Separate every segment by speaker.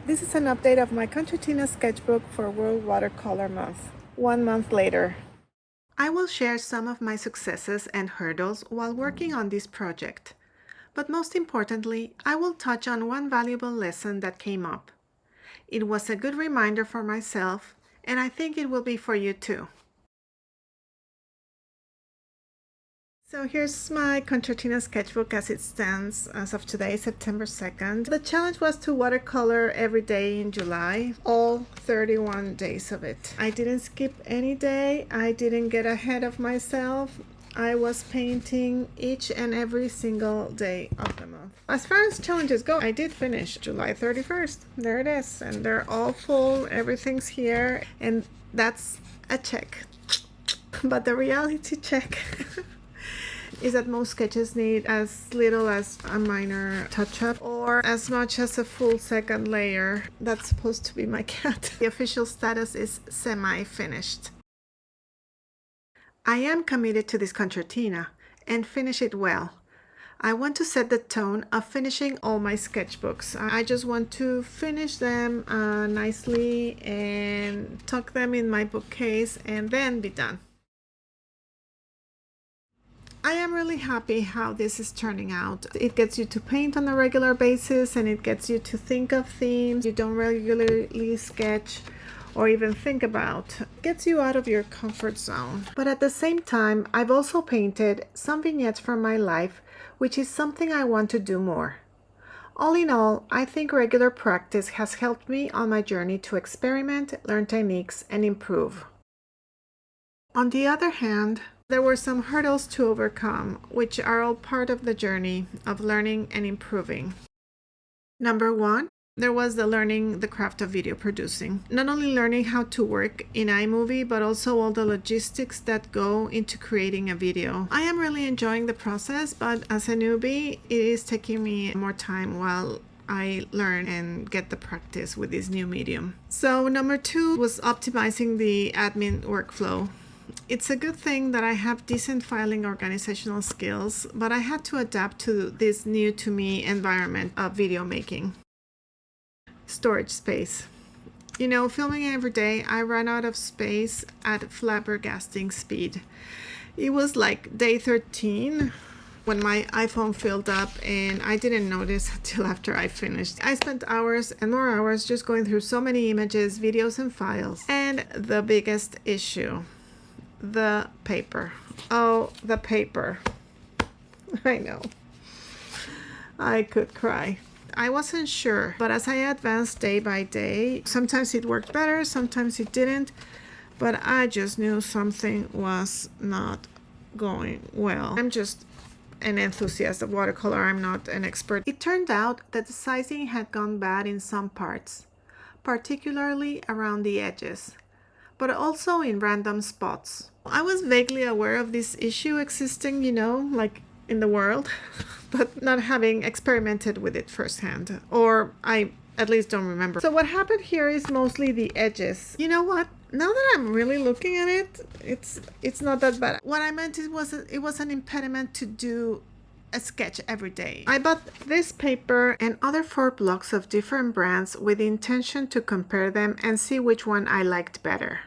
Speaker 1: This is an update of my Concertina sketchbook for World Watercolor Month, 1 month later. I will share some of my successes and hurdles while working on this project. But most importantly, I will touch on one valuable lesson that came up. It was a good reminder for myself, and I think it will be for you too. So here's my Concertina sketchbook as it stands as of today, September 2nd. The challenge was to watercolor every day in July, all 31 days of it. I didn't skip any day. I didn't get ahead of myself. I was painting each and every single day of the month. As far as challenges go, I did finish July 31st. There it is. And they're all full. Everything's here. And that's a check. But the reality check is that most sketches need as little as a minor touch-up or as much as a full second layer. That's supposed to be my cat. The official status is semi-finished. I am committed to this concertina and finish it well. I want to set the tone of finishing all my sketchbooks. I just want to finish them nicely and tuck them in my bookcase and then be done. I am really happy how this is turning out. It gets you to paint on a regular basis and it gets you to think of themes you don't regularly sketch or even think about. It gets you out of your comfort zone. But at the same time, I've also painted some vignettes from my life, which is something I want to do more. All in all, I think regular practice has helped me on my journey to experiment, learn techniques, and improve. On the other hand, there were some hurdles to overcome, which are all part of the journey of learning and improving. Number one, there was the learning the craft of video producing. Not only learning how to work in iMovie, but also all the logistics that go into creating a video. I am really enjoying the process, but as a newbie, it is taking me more time while I learn and get the practice with this new medium. So number two was optimizing the admin workflow. It's a good thing that I have decent filing organizational skills, but I had to adapt to this new to me environment of video making. Storage space. You know, filming every day, I ran out of space at flabbergasting speed. It was like day 13 when my iPhone filled up and I didn't notice until after I finished. I spent hours and more hours just going through so many images, videos, and files. And the biggest issue, the paper. Oh, the paper. I know. I could cry. I wasn't sure, but as I advanced day by day, sometimes it worked better, sometimes it didn't, but I just knew something was not going well. I'm just an enthusiast of watercolor. I'm not an expert. It turned out that the sizing had gone bad in some parts, particularly around the edges, but also in random spots. I was vaguely aware of this issue existing, you know, like in the world, but not having experimented with it firsthand, or I at least don't remember. So what happened here is mostly the edges. You know what? Now that I'm really looking at it, it's not that bad. What I meant it was an impediment to do a sketch every day. I bought this paper and other 4 blocks of different brands with the intention to compare them and see which one I liked better.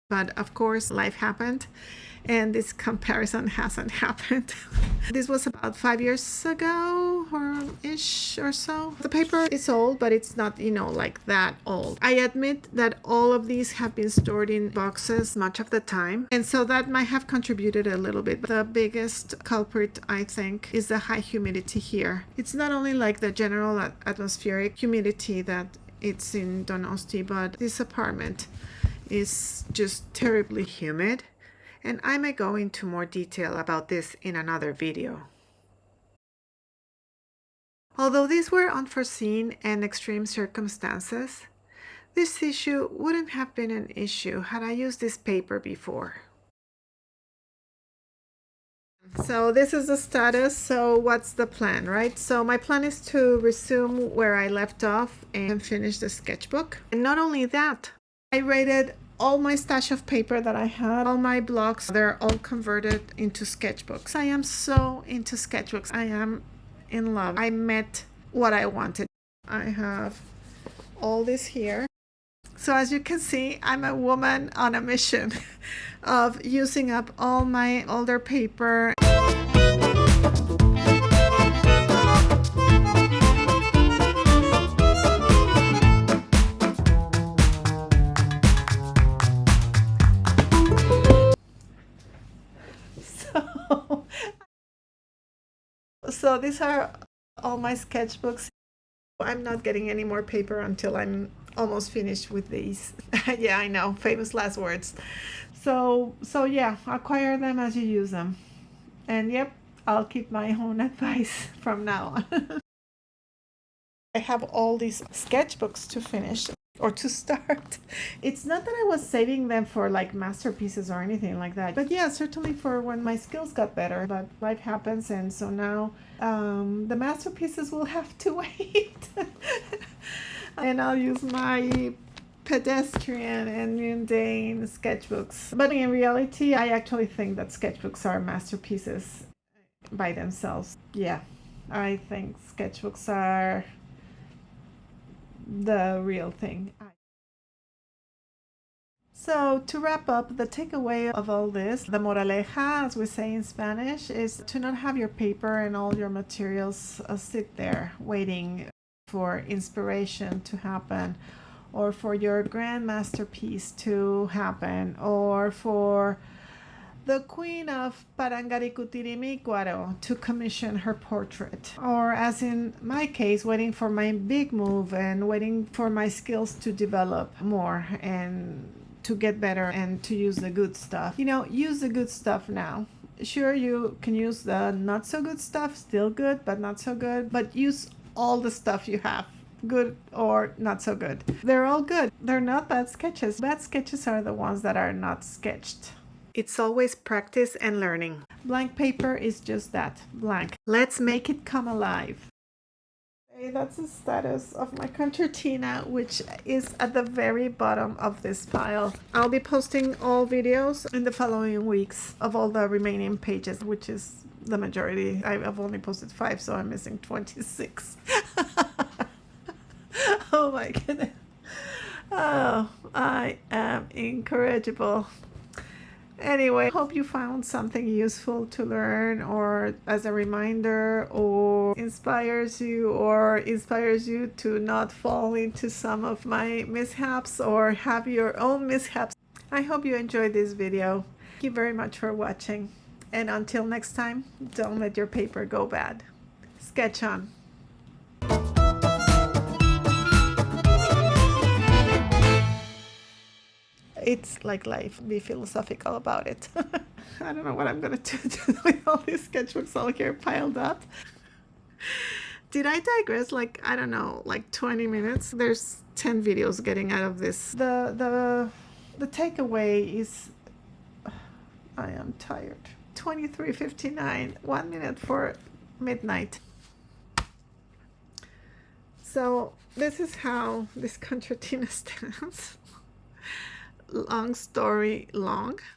Speaker 1: But of course, life happened and this comparison hasn't happened. This was about 5 years ago or so. The paper is old, but it's not, you know, like that old. I admit that all of these have been stored in boxes much of the time, and so that might have contributed a little bit. But the biggest culprit, I think, is the high humidity here. It's not only like the general atmospheric humidity that it's in Donosti, but this apartment is just terribly humid, and I may go into more detail about this in another video. Although these were unforeseen and extreme circumstances, this issue wouldn't have been an issue had I used this paper before. So this is the status. So what's the plan, right? So my plan is to resume where I left off and finish the sketchbook. And not only that, I rated all my stash of paper that I had, all my blocks, they're all converted into sketchbooks. I am so into sketchbooks. I am in love. I met what I wanted. I have all this here. So as you can see, I'm a woman on a mission of using up all my older paper. So these are all my sketchbooks. I'm not getting any more paper until I'm almost finished with these. Yeah, I know, famous last words. So yeah, acquire them as you use them. And yep, I'll keep my own advice from now on. I have all these sketchbooks to finish or to start. It's not that I was saving them for like masterpieces or anything like that, but yeah, certainly for when my skills got better. But life happens, and so now the masterpieces will have to wait. And I'll use my pedestrian and mundane sketchbooks. But in reality, I actually think that sketchbooks are masterpieces by themselves. Yeah, I think sketchbooks are the real thing. So to wrap up, the takeaway of all this, the moraleja, as we say in Spanish, is to not have your paper and all your materials sit there waiting for inspiration to happen, or for your grand masterpiece to happen, or for the Queen of Parangaricutirimícuaro to commission her portrait, or as in my case, waiting for my big move and waiting for my skills to develop more and to get better and to use the good stuff. You know, use the good stuff now. Sure, you can use the not so good stuff, still good, but not so good, but use all the stuff you have, good or not so good. They're all good. They're not bad sketches. Bad sketches are the ones that are not sketched. It's always practice and learning. Blank paper is just that, blank. Let's make it come alive. Okay, that's the status of my concertina, which is at the very bottom of this pile. I'll be posting all videos in the following weeks of all the remaining pages, which is the majority. I've only posted 5, so I'm missing 26. Oh my goodness. Oh, I am incorrigible. Anyway, hope you found something useful to learn, or as a reminder, or inspires you to not fall into some of my mishaps or have your own mishaps. I hope you enjoyed this video. Thank you very much for watching. And until next time, don't let your paper go bad. Sketch on. It's like life. Be philosophical about it. I don't know what I'm gonna do with all these sketchbooks all here piled up. Did I digress like, I don't know, like 20 minutes? There's 10 videos getting out of this. The takeaway is I am tired. 23:59, 1 minute for midnight. So this is how this concertina stands. Long story long.